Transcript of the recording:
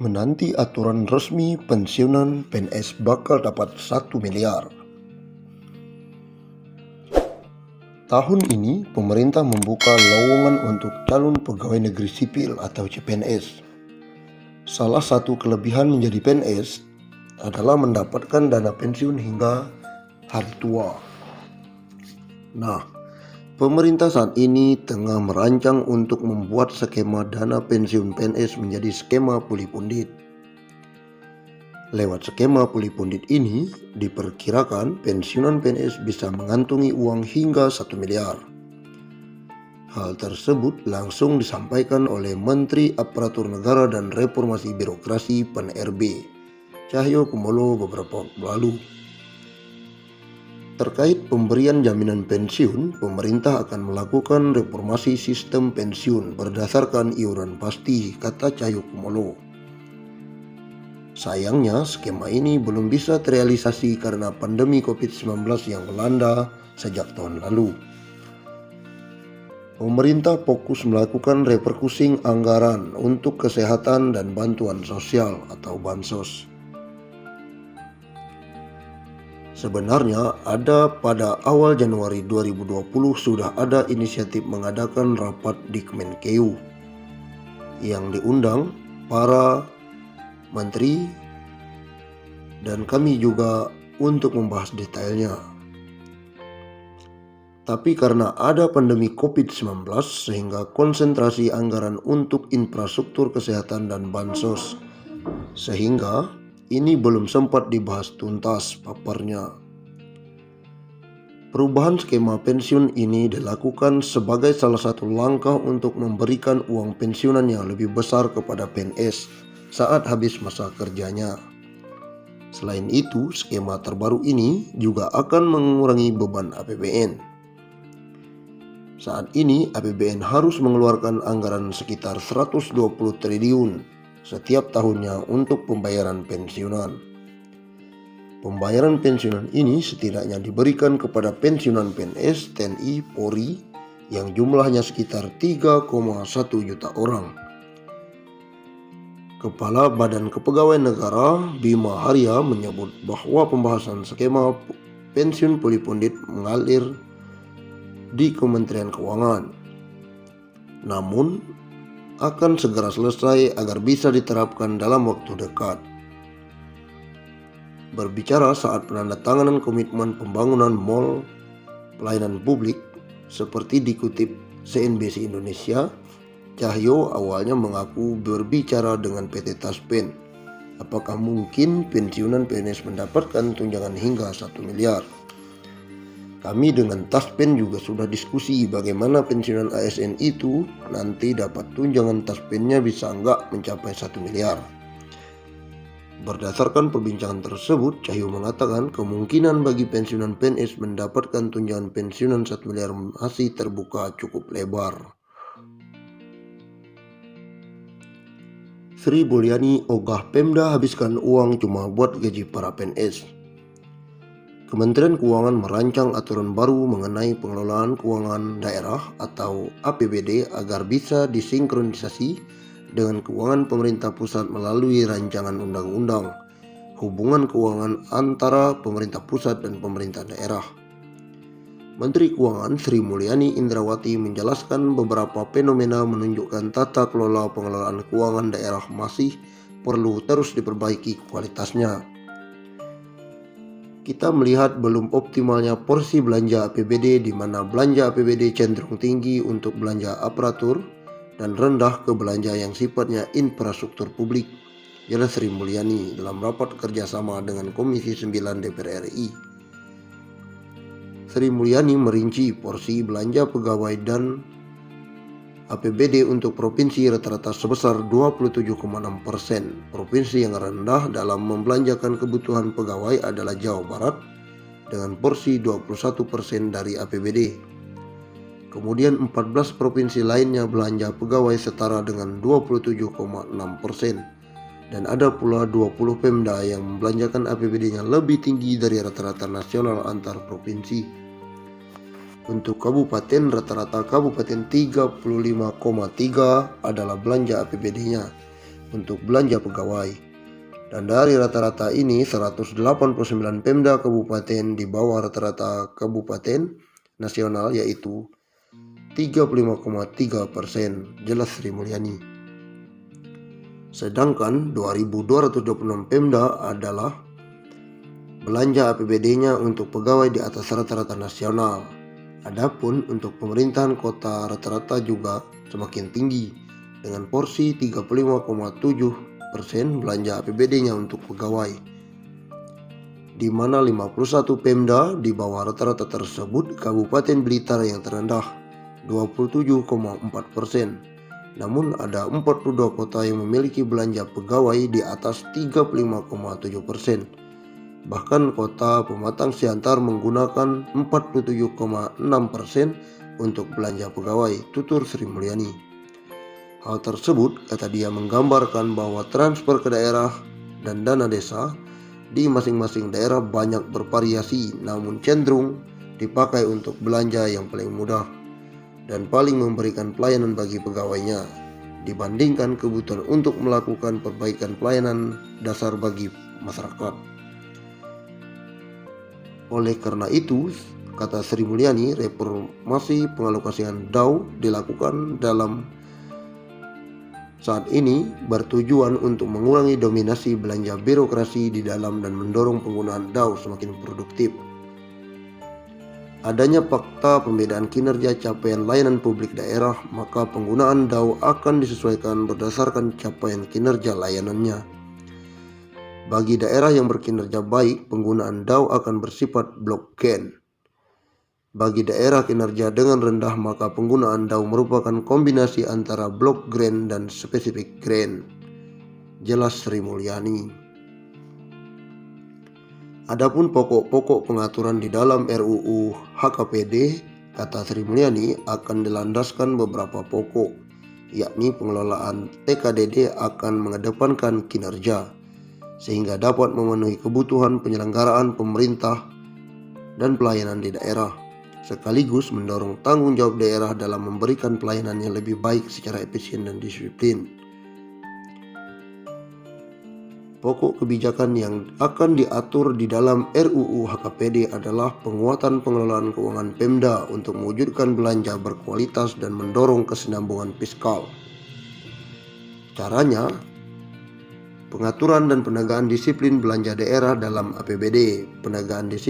menanti aturan resmi pensiunan PNS bakal dapat 1 miliar. Tahun ini pemerintah membuka lowongan untuk calon pegawai negeri sipil atau CPNS. Salah satu kelebihan menjadi PNS adalah mendapatkan dana pensiun hingga hari tua. Nah, pemerintah saat ini tengah merancang untuk membuat skema dana pensiun PNS menjadi skema pulih pundit. Lewat skema pulih pundit ini, diperkirakan pensiunan PNS bisa mengantongi uang hingga 1 miliar. Hal tersebut langsung disampaikan oleh Menteri Aparatur Negara dan Reformasi Birokrasi (PAN-RB) Cahyokumolo beberapa waktu lalu. Terkait pemberian jaminan pensiun, pemerintah akan melakukan reformasi sistem pensiun berdasarkan iuran pasti, kata Cahyokumolo. Sayangnya, skema ini belum bisa terrealisasi karena pandemi COVID-19 yang melanda sejak tahun lalu. Pemerintah fokus melakukan refocusing anggaran untuk kesehatan dan bantuan sosial atau bansos. Sebenarnya pada awal Januari 2020 sudah ada inisiatif mengadakan rapat di Kemenkeu yang diundang para menteri dan kami juga untuk membahas detailnya. Tapi karena ada pandemi COVID-19 sehingga konsentrasi anggaran untuk infrastruktur kesehatan dan bansos, sehingga ini belum sempat dibahas tuntas paparnya. Perubahan skema pensiun ini dilakukan sebagai salah satu langkah untuk memberikan uang pensiunan yang lebih besar kepada PNS saat habis masa kerjanya. Selain itu, skema terbaru ini juga akan mengurangi beban APBN. Saat ini APBN harus mengeluarkan anggaran sekitar 120 triliun setiap tahunnya untuk pembayaran pensiunan. Pembayaran pensiunan ini setidaknya diberikan kepada pensiunan PNS, TNI, Polri yang jumlahnya sekitar 3,1 juta orang. Kepala Badan Kepegawaian Negara Bima Arya menyebut bahwa pembahasan skema pensiun pulih pundit mengalir di Kementerian Keuangan, namun akan segera selesai agar bisa diterapkan dalam waktu dekat. Berbicara saat penandatanganan komitmen pembangunan mal pelayanan publik seperti dikutip CNBC Indonesia, Cahyo awalnya mengaku berbicara dengan PT Taspen. Apakah mungkin pensiunan PNS mendapatkan tunjangan hingga 1 miliar? Kami dengan Taspen juga sudah diskusi bagaimana pensiunan ASN itu nanti dapat tunjangan Taspennya bisa enggak mencapai 1 miliar. Berdasarkan perbincangan tersebut, Cahyo mengatakan kemungkinan bagi pensiunan PNS mendapatkan tunjangan pensiunan 1 miliar masih terbuka cukup lebar. Sri Mulyani ogah Pemda habiskan uang cuma buat gaji para PNS. Kementerian Keuangan merancang aturan baru mengenai pengelolaan keuangan daerah atau APBD agar bisa disinkronisasi dengan keuangan pemerintah pusat melalui rancangan undang-undang hubungan keuangan antara pemerintah pusat dan pemerintah daerah. Menteri Keuangan Sri Mulyani Indrawati menjelaskan beberapa fenomena menunjukkan tata kelola pengelolaan keuangan daerah masih perlu terus diperbaiki kualitasnya. Kita melihat belum optimalnya porsi belanja APBD di mana belanja APBD cenderung tinggi untuk belanja aparatur dan rendah ke belanja yang sifatnya infrastruktur publik, jelas Sri Mulyani dalam rapat kerjasama dengan Komisi 9 DPR RI. Sri Mulyani merinci porsi belanja pegawai dan APBD untuk provinsi rata-rata sebesar 27,6%. Provinsi yang rendah dalam membelanjakan kebutuhan pegawai adalah Jawa Barat dengan porsi 21% dari APBD. Kemudian 14 provinsi lainnya belanja pegawai setara dengan 27,6%. Dan ada pula 20 Pemda yang membelanjakan APBD-nya lebih tinggi dari rata-rata nasional antar provinsi. Untuk kabupaten, rata-rata kabupaten 35,3 adalah belanja APBD-nya. untuk belanja pegawai. Dan dari rata-rata ini 189 Pemda kabupaten di bawah rata-rata kabupaten nasional yaitu 35,3%, jelas Sri Mulyani. Sedangkan 2.226 Pemda adalah belanja APBD-nya untuk pegawai di atas rata-rata nasional. Adapun untuk pemerintahan kota rata-rata juga semakin tinggi dengan porsi 35,7% belanja APBD-nya untuk pegawai, di mana 51 Pemda di bawah rata-rata tersebut Kabupaten Blitar yang terendah 27,4%. Namun ada 42 kota yang memiliki belanja pegawai di atas 35,7%. Bahkan kota Pematang Siantar menggunakan 47,6% untuk belanja pegawai, tutur Sri Mulyani. Hal tersebut, kata dia, menggambarkan bahwa transfer ke daerah dan dana desa di masing-masing daerah banyak bervariasi, namun cenderung dipakai untuk belanja yang paling mudah dan paling memberikan pelayanan bagi pegawainya dibandingkan kebutuhan untuk melakukan perbaikan pelayanan dasar bagi masyarakat. Oleh karena itu, kata Sri Mulyani, reformasi pengalokasian DAU dilakukan dalam saat ini bertujuan untuk mengurangi dominasi belanja birokrasi di dalam dan mendorong penggunaan DAU semakin produktif. Adanya fakta pembedaan kinerja capaian layanan publik daerah, maka penggunaan DAU akan disesuaikan berdasarkan capaian kinerja layanannya. Bagi daerah yang berkinerja baik, penggunaan DAU akan bersifat blok grant. Bagi daerah kinerja dengan rendah, maka penggunaan DAU merupakan kombinasi antara blok grant dan spesifik grant, jelas Sri Mulyani. Adapun pokok-pokok pengaturan di dalam RUU HKPD, kata Sri Mulyani, akan dilandaskan beberapa pokok, yakni pengelolaan TKDD akan mengedepankan kinerja, sehingga dapat memenuhi kebutuhan penyelenggaraan pemerintah dan pelayanan di daerah, sekaligus mendorong tanggung jawab daerah dalam memberikan pelayanan yang lebih baik secara efisien dan disiplin. Pokok kebijakan yang akan diatur di dalam RUU HKPD adalah penguatan pengelolaan keuangan Pemda untuk mewujudkan belanja berkualitas dan mendorong kesinambungan fiskal. Caranya, pengaturan dan penegakan disiplin belanja daerah dalam APBD, penegakan disiplin